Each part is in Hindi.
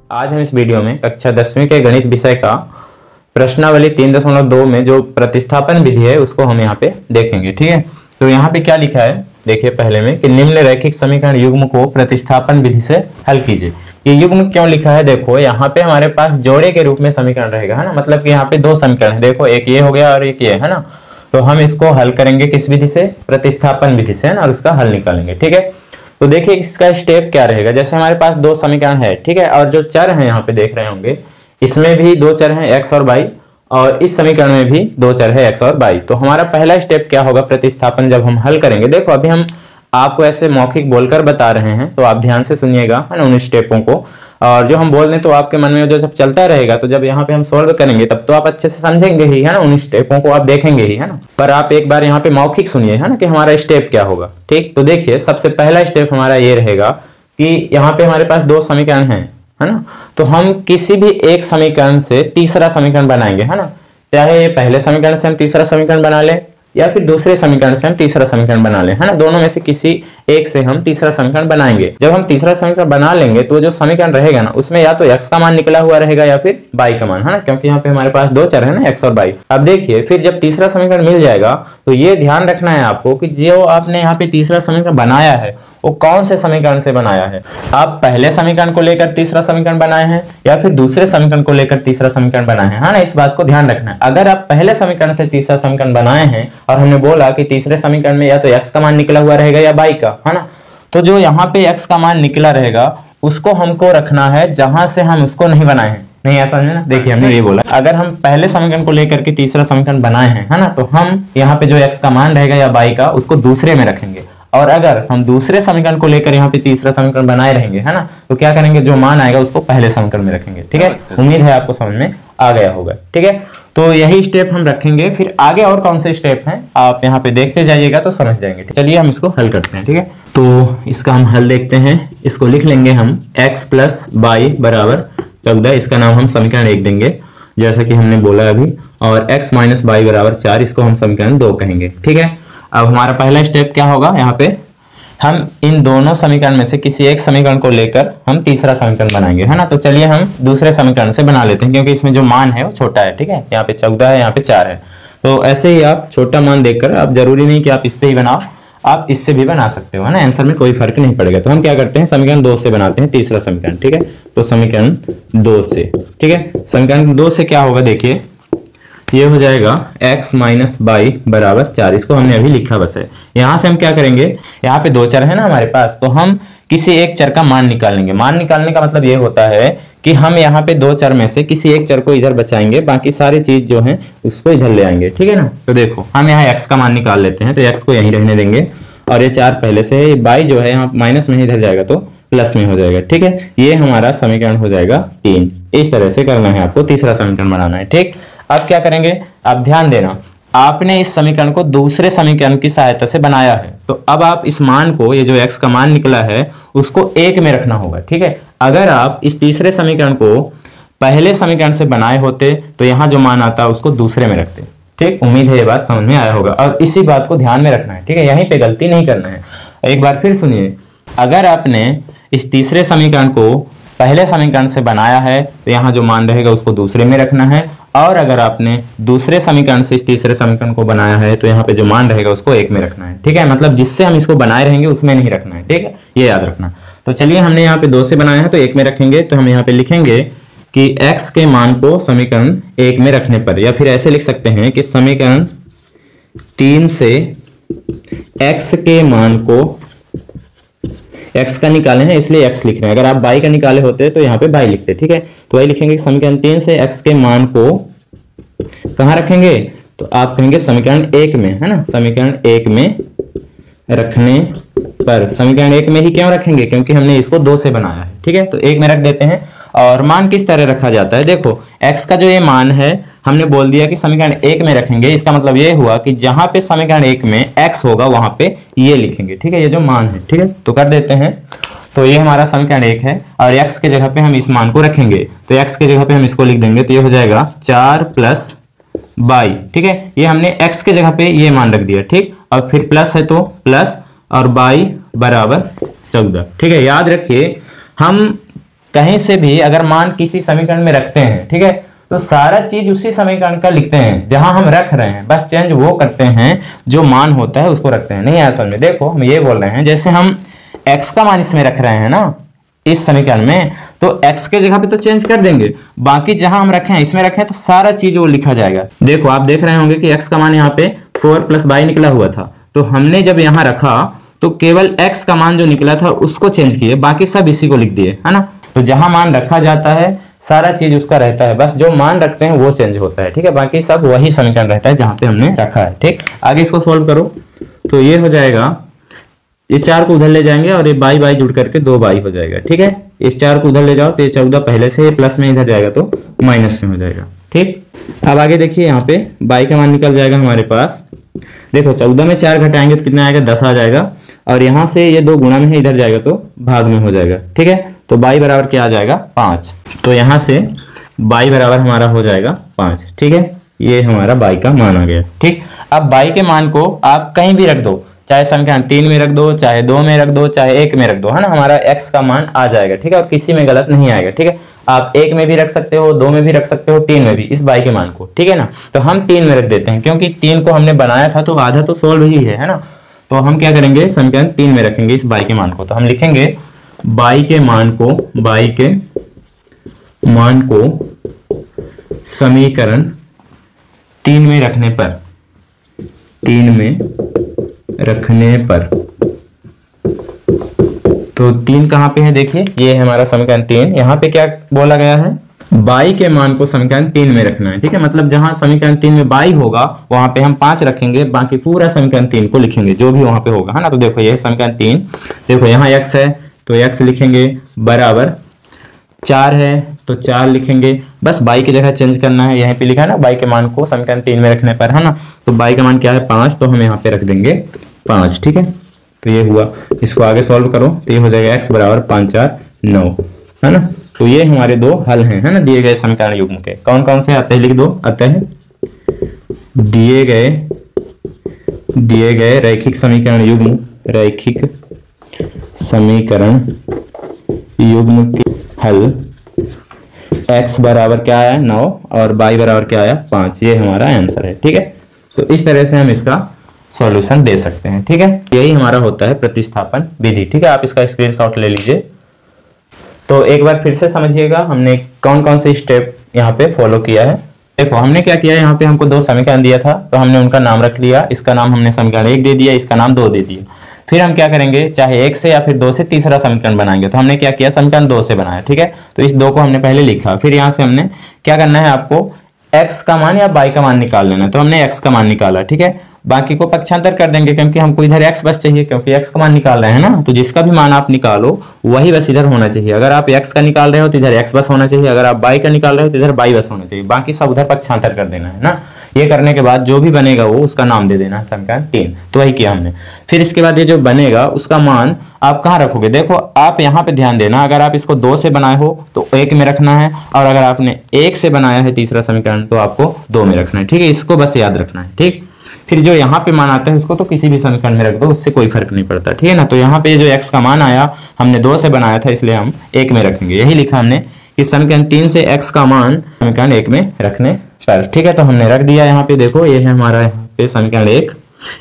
आज हम इस वीडियो में कक्षा 10वीं के गणित विषय का प्रश्नावली 3.2 में जो प्रतिस्थापन विधि है उसको हम यहाँ पे देखेंगे। ठीक है, तो यहाँ पे क्या लिखा है देखिए पहले में कि निम्न रैखिक समीकरण युग्म को प्रतिस्थापन विधि से हल कीजिए। ये युग्म क्यों लिखा है, देखो यहाँ पे हमारे पास जोड़े के रूप में समीकरण रहेगा, है ना। मतलब कि यहाँ पे दो समीकरण है, देखो एक ये हो गया और एक ये है ना। तो हम इसको हल करेंगे किस विधि से, प्रतिस्थापन विधि से, है ना, और उसका हल निकालेंगे। ठीक है, तो देखिए इसका स्टेप क्या रहेगा। जैसे हमारे पास दो समीकरण है, ठीक है, और जो चर हैं यहाँ पे देख रहे होंगे इसमें भी दो चर हैं x और y, और इस समीकरण में भी दो चर है x और y। तो हमारा पहला स्टेप क्या होगा प्रतिस्थापन जब हम हल करेंगे। देखो अभी हम आपको ऐसे मौखिक बोलकर बता रहे हैं तो आप ध्यान से सुनिएगा, है ना, उन स्टेपों को। और जो हम बोल दें तो आपके मन में जो सब चलता रहेगा, तो जब यहाँ पे हम सॉल्व करेंगे तब तो आप अच्छे से समझेंगे ही, है ना, उन स्टेपों को आप देखेंगे ही, है ना। पर आप एक बार यहाँ पे मौखिक सुनिए, है ना, कि हमारा स्टेप क्या होगा। ठीक, तो देखिए सबसे पहला स्टेप हमारा ये रहेगा कि यहाँ पे हमारे पास दो समीकरण हैं, है ना। तो हम किसी भी एक समीकरण से तीसरा समीकरण बनाएंगे, है ना। चाहे पहले समीकरण से हम तीसरा समीकरण बना लें या फिर दूसरे समीकरण से हम तीसरा समीकरण बना लें, है ना। दोनों में से किसी एक से हम तीसरा समीकरण बनाएंगे। जब हम तीसरा समीकरण बना लेंगे तो जो समीकरण रहेगा ना उसमें या तो x का मान निकला हुआ रहेगा या फिर y का मान, है ना, क्योंकि यहाँ पे हमारे पास दो चर है ना, x और y। अब देखिए फिर जब तीसरा समीकरण मिल जाएगा तो ये ध्यान रखना है आपको कि जो आपने यहाँ पे तीसरा समीकरण बनाया है वो कौन से समीकरण से बनाया है। आप पहले समीकरण को लेकर तीसरा समीकरण बनाए हैं या फिर दूसरे समीकरण को लेकर तीसरा समीकरण बनाए हैं, है ना। इस बात को ध्यान रखना है। अगर आप पहले समीकरण से तीसरा समीकरण बनाए हैं और हमने बोला कि तीसरे समीकरण में या तो x का मान निकला हुआ रहेगा या y का, है ना, तो जो यहाँ पे x का मान निकला रहेगा उसको हमको रखना है जहां से हम उसको नहीं बनाए हैं। नहीं ऐसा है ना। देखिए हमने ये बोला अगर हम पहले समीकरण को लेकर के तीसरा समीकरण बनाए हैं, है ना, तो हम यहाँ पे जो x का मान रहेगा या y का उसको दूसरे में रखेंगे। और अगर हम दूसरे समीकरण को लेकर यहाँ पे तीसरा समीकरण बनाए रहेंगे, है ना, तो क्या करेंगे, जो मान आएगा उसको पहले समीकरण में रखेंगे। ठीक है, उम्मीद है आपको समझ में आ गया होगा। ठीक है, तो यही स्टेप हम रखेंगे। फिर आगे और कौन से स्टेप हैं आप यहाँ पे देखते जाइएगा तो समझ जाएंगे। चलिए हम इसको हल करते हैं। ठीक है, तो इसका हम हल देखते हैं। इसको लिख लेंगे हम x प्लस y बराबर 14, इसका नाम हम समीकरण 1 देंगे जैसा कि हमने बोला अभी, और x माइनस y बराबर 4, इसको हम समीकरण 2 कहेंगे। ठीक है, अब हमारा पहला स्टेप क्या होगा, यहाँ पे हम इन दोनों समीकरण में से किसी एक समीकरण को लेकर हम तीसरा समीकरण बनाएंगे, है ना। तो चलिए हम दूसरे समीकरण से बना लेते हैं क्योंकि इसमें जो मान है वो छोटा है। ठीक है, यहाँ पे 14 है, यहाँ पे 4 है। तो ऐसे ही आप छोटा मान देखकर, आप जरूरी नहीं कि आप इससे ही बनाओ, आप इससे भी बना सकते हो, है ना। आंसर में कोई फर्क नहीं पड़ेगा। तो हम क्या करते हैं, समीकरण 2 से बनाते हैं तीसरा समीकरण। ठीक है, तो समीकरण 2 से, ठीक है, समीकरण 2 से क्या होगा, देखिए ये हो जाएगा x माइनस y बराबर 4। इसको हमने अभी लिखा बस है। यहाँ से हम क्या करेंगे, यहाँ पे दो चर है ना हमारे पास, तो हम किसी एक चर का मान निकालेंगे। मान निकालने का मतलब ये होता है कि हम यहाँ पे दो चर में से किसी एक चर को इधर बचाएंगे, बाकी सारी चीज जो है उसको इधर ले आएंगे। ठीक है ना। तो देखो हम यहाँ x का मान निकाल लेते हैं, तो x को यहीं रहने देंगे और ये 4 पहले से है, y जो है यहाँ माइनस में इधर जाएगा तो प्लस में हो जाएगा। ठीक है, ये हमारा समीकरण हो जाएगा 3। इस तरह से करना है आपको, तीसरा समीकरण बनाना है। ठीक, अब क्या करेंगे, आप ध्यान देना, आपने इस समीकरण को दूसरे समीकरण की सहायता से बनाया है, तो अब आप इस मान को, ये जो x का मान निकला है उसको 1 में रखना होगा। ठीक है, अगर आप इस तीसरे समीकरण को पहले समीकरण से बनाए होते तो यहाँ जो मान आता उसको दूसरे में रखते। ठीक, उम्मीद है ये बात समझ में आया होगा और इसी बात को ध्यान में रखना है। ठीक है, यहीं पे गलती नहीं करना है। एक बार फिर सुनिए, अगर आपने इस तीसरे समीकरण को पहले समीकरण से बनाया है तो यहाँ जो मान रहेगा उसको दूसरे में रखना है, और अगर आपने दूसरे समीकरण से इस तीसरे समीकरण को बनाया है तो यहाँ पे जो मान रहेगा उसको 1 में रखना है। ठीक है, मतलब जिससे हम इसको बनाए रहेंगे उसमें नहीं रखना है। ठीक है, ये याद रखना। तो चलिए हमने यहाँ पे 2 से बनाया है तो 1 में रखेंगे। तो हम यहाँ पे लिखेंगे कि x के मान को समीकरण 1 में रखने पर, या फिर ऐसे लिख सकते हैं कि समीकरण 3 से x के मान को, x का निकाले हैं इसलिए x लिख रहे हैं। अगर आप y का निकाले होते तो यहाँ पे y लिखते। ठीक है, तो वही लिखेंगे समीकरण 3 से x के मान को कहाँ रखेंगे, तो आप कहेंगे समीकरण 1 में, है ना, समीकरण 1 में रखने पर। समीकरण 1 में ही क्यों रखेंगे, क्योंकि हमने इसको 2 से बनाया है। ठीक है, तो 1 में रख देते हैं। और मान किस तरह रखा जाता है, देखो x का जो ये मान है हमने बोल दिया कि समीकरण 1 में रखेंगे। इसका मतलब ये हुआ कि जहां पे समीकरण 1 में x होगा वहां पे ये लिखेंगे। ठीक है, ये जो मान है। ठीक है, तो कर देते हैं। तो ये हमारा समीकरण 1 है और x के जगह पे हम इस मान को रखेंगे, तो x के जगह पे हम इसको लिख देंगे, तो ये हो जाएगा 4 प्लस y। ठीक है, ये हमने x के जगह पे ये मान रख दिया। ठीक, और फिर प्लस है तो प्लस, और y बराबर 14। ठीक है, याद रखिए हम कहीं से भी अगर मान किसी समीकरण में रखते हैं, ठीक है, तो सारा चीज उसी समीकरण का लिखते हैं जहां हम रख रहे हैं, बस चेंज वो करते हैं जो मान होता है उसको रखते हैं। नहीं असल में देखो हम ये बोल रहे हैं, जैसे हम x का मान इसमें रख रहे हैं ना इस समीकरण में, तो x के जगह पे तो चेंज कर देंगे, बाकी जहां हम रखे हैं इसमें रखे हैं तो सारा चीज वो लिखा जाएगा। देखो आप देख रहे होंगे कि x का मान यहाँ पे 4 + y निकला हुआ था, तो हमने जब यहाँ रखा तो केवल x का मान जो निकला था उसको चेंज किए, बाकी सब इसी को लिख दिए, है ना। तो जहां मान रखा जाता है सारा चीज उसका रहता है, बस जो मान रखते हैं वो चेंज होता है, ठीक है, बाकी सब वही समीकरण रहता है जहां पे हमने रखा है। ठीक, आगे इसको सोल्व करो तो ये हो जाएगा, ये 4 को उधर ले जाएंगे और ये बाई बाई जुड़ करके 2y हो जाएगा। ठीक है, इस 4 को उधर ले जाओ तो ये 14 पहले से प्लस में इधर जाएगा तो माइनस में हो जाएगा। ठीक, अब आगे देखिए यहाँ पे y का मान निकल जाएगा हमारे पास। देखो 14 में 4 घटाएंगे तो कितना आएगा, 10 आ जाएगा, और यहाँ से ये 2 गुणा में है, इधर जाएगा तो भाग में हो जाएगा। ठीक है, तो y बराबर क्या आ जाएगा 5, तो यहाँ से y बराबर हमारा हो जाएगा 5। ठीक है, ये हमारा y का मान आ गया। ठीक, अब y के मान को आप कहीं भी रख दो, चाहे समीकरण 3 में रख दो, चाहे 2 में रख दो, चाहे 1 में रख दो, है ना, हमारा x का मान आ जाएगा। ठीक है, और किसी में गलत नहीं आएगा। ठीक है, आप 1 में भी रख सकते हो, 2 में भी रख सकते हो, 3 में भी, इस y के मान को। ठीक है ना, तो हम 3 में रख देते हैं क्योंकि 3 को हमने बनाया था तो आधा तो सोल्व ही है ना। तो हम क्या करेंगे, समीकरण 3 में रखेंगे इस y के मान को, तो हम लिखेंगे y के मान को समीकरण 3 में रखने पर, तो 3 कहाँ पे है, देखिए ये है हमारा समीकरण 3। यहाँ पे क्या बोला गया है, y के मान को समीकरण 3 में रखना है। ठीक है, मतलब जहां समीकरण 3 में y होगा वहां पे हम 5 रखेंगे, बाकी पूरा समीकरण 3 को लिखेंगे जो भी वहां पे होगा, है ना। तो देखो ये समीकरण 3, देखो यहाँ x है तो x लिखेंगे, बराबर 4 है तो 4 लिखेंगे, बस y की जगह चेंज करना है, यहीं पे लिखा है ना y के मान को समीकरण 3 में रखने पर, है ना। तो y का मान क्या है 5, तो हम यहाँ पे रख देंगे 5। ठीक है, तो ये हुआ, इसको आगे सॉल्व करो तो ये हो जाएगा x बराबर 5 4 9, है ना। तो ये हमारे 2 हल हैं, है ना, दिए गए समीकरण युग्म के। कौन कौन से आते हैं लिख दो, आते हैं दिए गए रैखिक समीकरण युग्म के हल, x बराबर क्या आया 9 और y बराबर क्या आया 5, ये हमारा आंसर है। ठीक है, तो इस तरह से हम इसका सॉल्यूशन दे सकते हैं। ठीक है, यही हमारा होता है प्रतिस्थापन विधि। ठीक है, आप इसका स्क्रीनशॉट ले लीजिए। तो एक बार फिर से समझिएगा हमने कौन कौन से स्टेप यहाँ पे फॉलो किया है। देखो हमने क्या किया, यहाँ पे हमको 2 समीकरण दिया था तो हमने उनका नाम रख लिया, इसका नाम हमने समीकरण 1 दे दिया, इसका नाम 2 दे दिया। फिर हम क्या करेंगे, चाहे 1 से या फिर 2 से तीसरा समीकरण बनाएंगे, तो हमने क्या किया, समीकरण 2 से बनाया। ठीक है, तो इस 2 को हमने पहले लिखा, फिर यहाँ से हमने क्या करना है, आपको x का मान या y का मान निकाल लेना, तो हमने x का मान निकाला। ठीक है, बाकी को पक्षांतर कर देंगे क्योंकि हमको इधर x बस चाहिए, क्योंकि x का मान निकाल रहे हैं ना, तो जिसका भी मान आप निकालो वही बस इधर होना चाहिए। अगर आप x का निकाल रहे हो तो इधर x बस होना चाहिए, अगर आप y का निकाल रहे हो तो इधर y बस होना चाहिए, बाकी सब उधर पक्षांतर कर देना है ना। ये करने के बाद जो भी बनेगा वो उसका नाम दे देना है समीकरण 3, तो वही किया हमने। फिर इसके बाद ये जो बनेगा उसका मान आप कहाँ रखोगे, देखो आप यहाँ पे ध्यान देना, अगर आप इसको 2 से बनाए हो तो 1 में रखना है, और अगर आपने 1 से बनाया है तीसरा समीकरण तो आपको 2 में रखना है। ठीक है, इसको बस याद रखना है। ठीक, फिर जो यहाँ पे मान आता है उसको तो किसी भी समीकरण में रख दो, उससे कोई फर्क नहीं पड़ता। ठीक है ना, तो यहाँ पे जो x का मान आया हमने 2 से बनाया था इसलिए हम 1 में रखेंगे, यही लिखा हमने कि समीकरण 3 से x का मान समीकरण 1 में रखने पर। ठीक है, तो हमने रख दिया यहाँ पे, देखो ये है हमारा यहाँ पे समीकरण 1,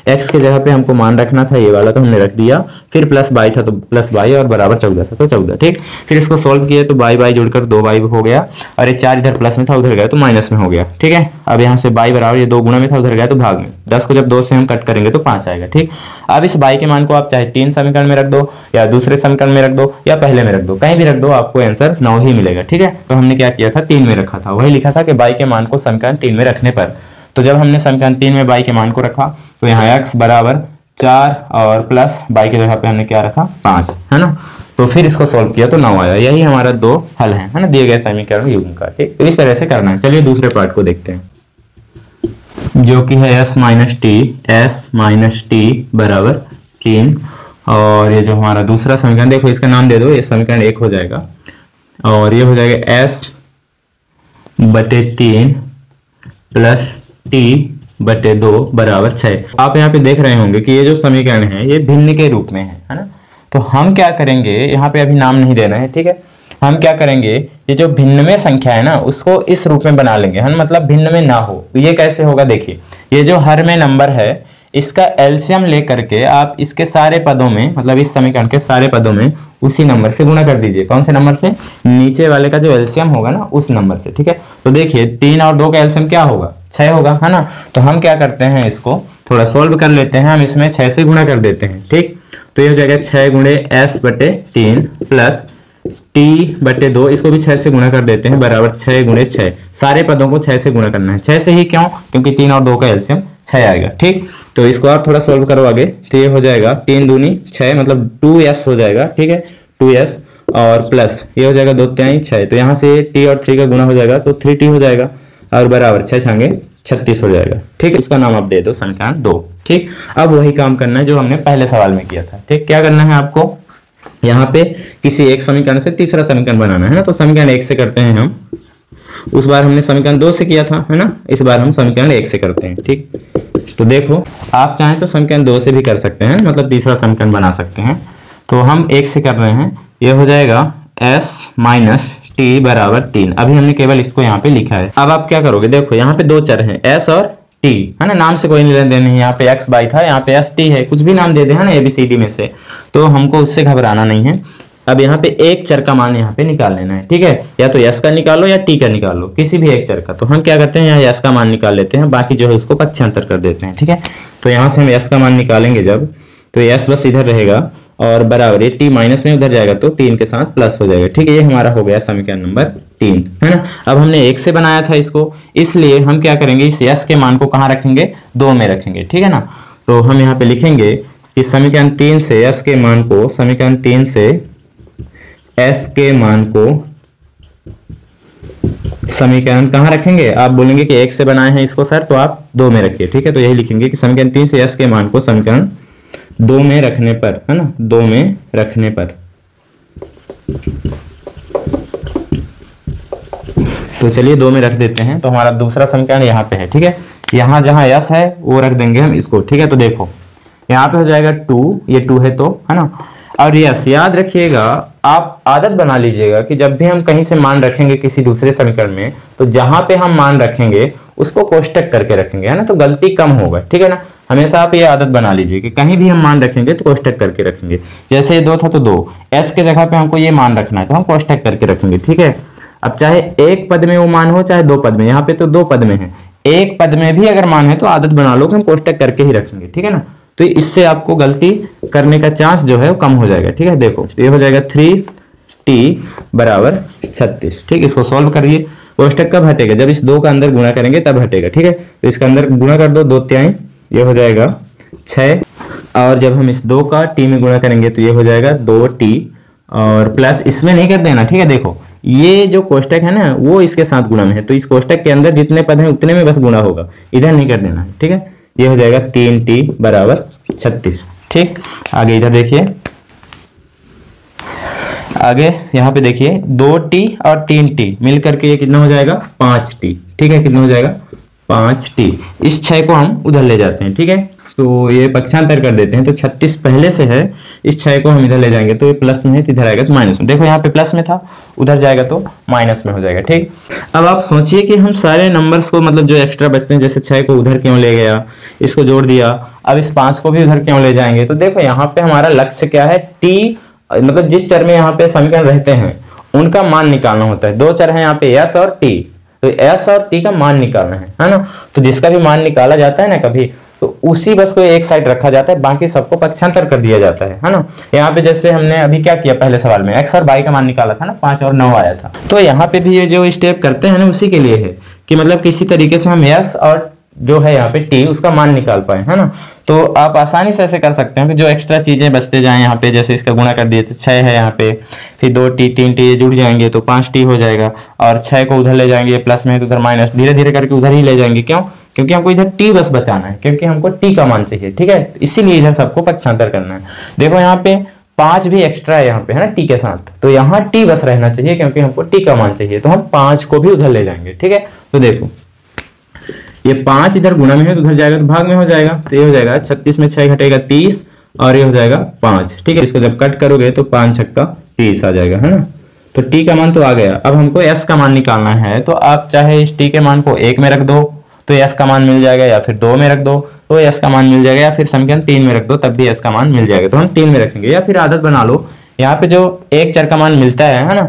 x की जगह पे हमको मान रखना था ये वाला तो हमने रख दिया, फिर प्लस y था तो प्लस y और बराबर 14 था तो 14। ठीक, फिर इसको सोल्व किया तो y जुड़कर 2y हो गया, और ये 4 इधर प्लस में था उधर गया तो माइनस में हो गया। ठीक है, अब यहाँ से y बराबर ये 2 गुना में था उधर गया तो भाग में, 10 को जब 2 से हम कट करेंगे तो 5 आएगा। ठीक, अब इस y के मान को आप चाहे 3 समीकरण में रख दो या दूसरे समीकरण में रख दो या पहले में रख दो, कहीं भी रख दो आपको आंसर 9 ही मिलेगा। ठीक है, तो हमने क्या किया था 3 में रखा था, वही लिखा था कि y के मान को समीकरण 3 में रखने पर। तो जब हमने समीकरण 3 में y के मान को रखा तो यहाँ x बराबर 4 और प्लस y की जगह पे हमने क्या रखा 5, है ना। तो फिर इसको सॉल्व किया तो 9 आया, यही हमारा 2 हल है ना, दिए गए समीकरण युग्म का। ठीक, तो इस तरह से करना है। चलिए दूसरे पार्ट को देखते हैं जो कि है s माइनस टी बराबर 3, और ये जो हमारा दूसरा समीकरण, देखो इसका नाम दे दो, ये समीकरण 1 हो जाएगा, और ये हो जाएगा s/3 प्लस t/2 बराबर 6। आप यहाँ पे देख रहे होंगे कि ये जो समीकरण है ये भिन्न के रूप में है ना। तो हम क्या करेंगे, यहाँ पे अभी नाम नहीं देना है। ठीक है, हम क्या करेंगे, ये जो भिन्न में संख्या है ना उसको इस रूप में बना लेंगे, है ना, मतलब भिन्न में ना हो। तो ये कैसे होगा, देखिए ये जो हर में नंबर है इसका एलसीएम लेकर के आप इसके सारे पदों में, मतलब इस समीकरण के सारे पदों में उसी नंबर से गुणा कर दीजिए। कौन से नंबर से, नीचे वाले का जो एलसीएम होगा ना उस नंबर से, ठीक है। तो देखिए 3 और 2 का एलसीएम क्या होगा, 6 होगा, है ना। तो हम क्या करते हैं, इसको थोड़ा सोल्व कर लेते हैं, हम इसमें 6 से गुणा कर देते हैं, ठीक। तो ये हो जाएगा 6 गुणे s/3 प्लस t/2, इसको भी 6 से गुणा कर देते हैं, बराबर 6 गुणे 6। सारे पदों को 6 से गुणा करना है, 6 से ही, क्यों, क्योंकि 3 और 2 का एलसीएम 6 आएगा, ठीक। तो इसको आप थोड़ा सोल्व करो आगे, तो ये हो जाएगा 3 दूनी 6, मतलब 2s हो जाएगा, ठीक है, 2s और प्लस ये हो जाएगा 2 तिहाई 6। तो यहाँ से t और 3 का गुणा हो जाएगा तो 3t हो जाएगा, और बराबर 6 छांगे 36 हो जाएगा, ठीक। इसका नाम आप दे दो समीकरण 2, ठीक। अब वही काम करना है जो हमने पहले सवाल में किया था, ठीक। क्या करना है आपको, यहाँ पे किसी एक समीकरण से तीसरा समीकरण बनाना है ना। तो समीकरण 1 से करते हैं हम, उस बार हमने समीकरण 2 से किया था, है ना, इस बार हम समीकरण 1 से करते हैं, ठीक। तो देखो आप चाहें तो समीकरण 2 से भी कर सकते हैं, मतलब तीसरा समीकरण बना सकते हैं। तो हम 1 से कर रहे हैं, ये हो जाएगा s माइनस टी बराबर 3। अभी हमने केवल इसको यहाँ पे लिखा है। अब आप क्या करोगे, देखो यहाँ पे 2 चर हैं, s और t, है ना, नाम से कोई लेन देन नहीं, यहाँ पे x बाई था, यहाँ पे s t है, कुछ भी नाम दे दे, है ना, ABCD में से, तो हमको उससे घबराना नहीं है। अब यहाँ पे एक चर का मान यहाँ पे निकाल लेना है, ठीक है, या तो s का निकालो या t का निकालो, किसी भी एक चर का। तो हम क्या करते हैं, यहाँ s का मान निकाल लेते हैं, बाकी जो है उसको पक्षांतर कर देते हैं, ठीक है। तो यहाँ से हम s का मान निकालेंगे जब, तो s बस इधर रहेगा और बराबर ये t माइनस में उधर जाएगा तो 3 के साथ प्लस हो जाएगा, ठीक है। ये हमारा हो गया समीकरण नंबर 3, है ना। अब हमने 1 से बनाया था इसको, इसलिए हम क्या करेंगे, इस s के मान को कहाँ रखेंगे, 2 में रखेंगे, ठीक है ना। तो हम यहाँ पे लिखेंगे कि समीकरण 3 से s के मान को, समीकरण 3 से s के मान को समीकरण कहाँ रखेंगे, आप बोलेंगे कि 1 से बनाए हैं इसको सर, तो आप 2 में रखिए, ठीक है। तो यही लिखेंगे कि समीकरण 3 से s के मान को समीकरण 2 में रखने पर, है ना, 2 में रखने पर। तो चलिए 2 में रख देते हैं। तो हमारा दूसरा समीकरण यहाँ पे है, ठीक है। यहाँ जहाँ s है वो रख देंगे हम इसको, ठीक है। तो देखो यहाँ पे हो जाएगा 2, ये 2 है तो, है ना। और यस याद रखिएगा, आप आदत बना लीजिएगा कि जब भी हम कहीं से मान रखेंगे किसी दूसरे समीकरण में, तो जहां पे हम मान रखेंगे उसको कोष्टक करके रखेंगे, है ना, तो गलती कम होगा, ठीक है ना। हमेशा आप ये आदत बना लीजिए कि कहीं भी हम मान रखेंगे तो कोष्टक करके रखेंगे। जैसे ये 2 था तो 2, s के जगह पे हमको ये मान रखना है तो हम कोष्टक करके रखेंगे, ठीक है। अब चाहे एक पद में वो मान हो चाहे 2 पद में, यहाँ पे तो 2 पद में है, एक पद में भी अगर मान है तो आदत बना लो कि हम कोष्टक करके ही रखेंगे, ठीक है ना। तो इससे आपको गलती करने का चांस जो है वो कम हो जाएगा, ठीक है। देखो ये हो जाएगा 3t बराबर 36, ठीक। इसको सॉल्व करिए, कोष्टक कब हटेगा, जब इस 2 का अंदर गुणा करेंगे तब हटेगा, ठीक है। तो इसका अंदर गुणा कर दो, 2 तिहाई, ये हो जाएगा 6, और जब हम इस 2 का t में गुणा करेंगे तो ये हो जाएगा 2t, और प्लस इसमें नहीं कर देना, ठीक है। देखो ये जो कोष्टक है ना वो इसके साथ गुणा में है, तो इस कोष्टक के अंदर जितने पद हैं उतने में बस गुणा होगा, इधर नहीं कर देना है, ठीक है। ये हो जाएगा 3t बराबर 36, ठीक। आगे इधर देखिए, आगे यहाँ पे देखिए 2t और 3t मिल करके ये कितना हो जाएगा, 5t, ठीक है। कितना हो जाएगा, 5t। इस 6 को हम उधर ले जाते हैं, ठीक है। तो ये पक्षांतर कर देते हैं, तो 36 पहले से है, इस 6 को हम इधर ले जाएंगे तो ये प्लस में है, तो इधर आएगा तो माइनस में। देखो यहाँ पे प्लस में था, उधर जाएगा तो माइनस में हो जाएगा, ठीक। अब आप सोचिए कि हम सारे नंबर्स को, मतलब जो एक्स्ट्रा बचते हैं, जैसे 6 को उधर क्यों ले गया, इसको जोड़ दिया, अब इस 5 को भी उधर क्यों ले जाएंगे। तो देखो यहाँ पे हमारा लक्ष्य क्या है, t, मतलब जिस चर में यहाँ पे समीकरण रहते हैं उनका मान निकालना होता है। 2 चर हैं यहाँ पे s और t, तो s और t का मान निकालना है ना। तो जिसका भी मान निकाला जाता है ना कभी, तो उसी बस को एक साइड रखा जाता है, बाकी सबको पक्षांतर कर दिया जाता है ना। यहाँ पे जैसे हमने अभी क्या किया, पहले सवाल में x और y का मान निकाला था ना, 5 और 9 आया था। तो यहाँ पे भी ये जो स्टेप करते हैं ना उसी के लिए है कि मतलब किसी तरीके से हम s और जो है यहाँ पे t उसका मान निकाल पाए, है ना। तो आप आसानी से ऐसे कर सकते हैं कि जो एक्स्ट्रा चीजें बचते जाएं, यहाँ पे जैसे इसका गुणा कर दिए तो 6 है यहाँ पे, फिर 2t 3t ये जुड़ जाएंगे तो 5t हो जाएगा, और 6 को उधर ले जाएंगे, प्लस में है तो उधर माइनस, धीरे धीरे करके उधर ही ले जाएंगे। क्यों, क्योंकि हमको इधर t बस बचाना है, क्योंकि हमको t का मान चाहिए, ठीक है। इसीलिए इधर सबको पक्षांतर करना है। देखो यहाँ पे 5 भी एक्स्ट्रा है यहाँ पे, है ना, t के साथ, तो यहाँ t बस रहना चाहिए क्योंकि हमको t का मान चाहिए, तो हम 5 को भी उधर ले जाएंगे, ठीक है। तो देखो ये 5 इधर गुणा में है तो उधर जाएगा तो भाग में हो जाएगा, तो ये हो जाएगा 36 में 6 घटेगा 30, और ये हो जाएगा 5, ठीक है। इसको जब कट करोगे तो 5 छक्का 30 आ जाएगा, है ना। तो t का मान तो आ गया। अब हमको s का मान निकालना है, तो आप चाहे इस t के मान को 1 में रख दो तो s का मान मिल जाएगा, या फिर 2 में रख दो तो s का मान मिल जाएगा, या फिर समीकरण 3 में रख दो तब भी s का मान मिल जाएगा। तो हम 3 में रखेंगे, या फिर आदत बना लो यहाँ पे जो एक चर का मान मिलता है ना,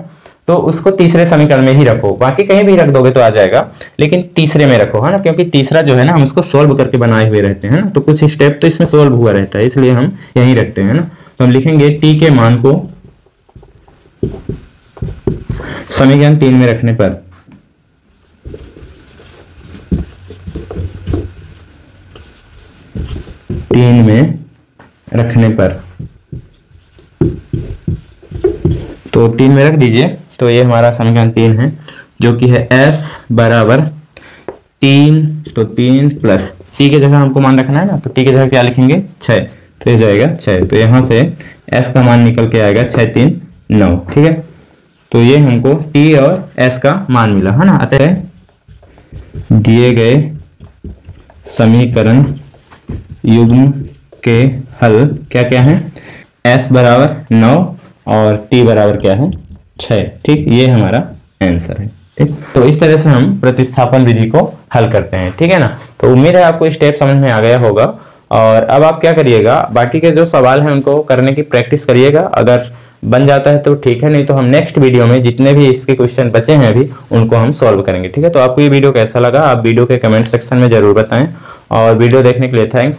तो उसको तीसरे समीकरण में ही रखो, बाकी कहीं भी रख दोगे तो आ जाएगा, लेकिन तीसरे में रखो, है ना, क्योंकि तीसरा जो है ना हम उसको सोल्व करके बनाए हुए रहते हैं ना, तो कुछ स्टेप तो इसमें सोल्व हुआ रहता है, इसलिए हम यहीं रखते हैं ना। तो हम लिखेंगे t के मान को समीकरण 3 में रखने पर तो 3 में रख दीजिए। तो ये हमारा समीकरण 3 है, जो कि है s बराबर 3, तो 3 प्लस t के जगह हमको मान रखना है ना, तो t के जगह क्या लिखेंगे 6, तो ये जाएगा 6, तो यहाँ से s का मान निकल के आएगा 6 3 9, ठीक है। तो ये हमको t और s का मान मिला, है ना। अतः दिए गए समीकरण युग्म के हल क्या क्या है, s बराबर 9 और t बराबर क्या है 6, ठीक, ये हमारा आंसर है, ठीक। तो इस तरह से हम प्रतिस्थापन विधि को हल करते हैं, ठीक है ना। तो उम्मीद है आपको स्टेप समझ में आ गया होगा, और अब आप क्या करिएगा, बाकी के जो सवाल हैं उनको करने की प्रैक्टिस करिएगा, अगर बन जाता है तो ठीक है, नहीं तो हम नेक्स्ट वीडियो में जितने भी इसके क्वेश्चन बचे हैं अभी उनको हम सॉल्व करेंगे, ठीक है। तो आपको ये वीडियो कैसा लगा आप वीडियो के कमेंट सेक्शन में जरूर बताएं, और वीडियो देखने के लिए थैंक्स।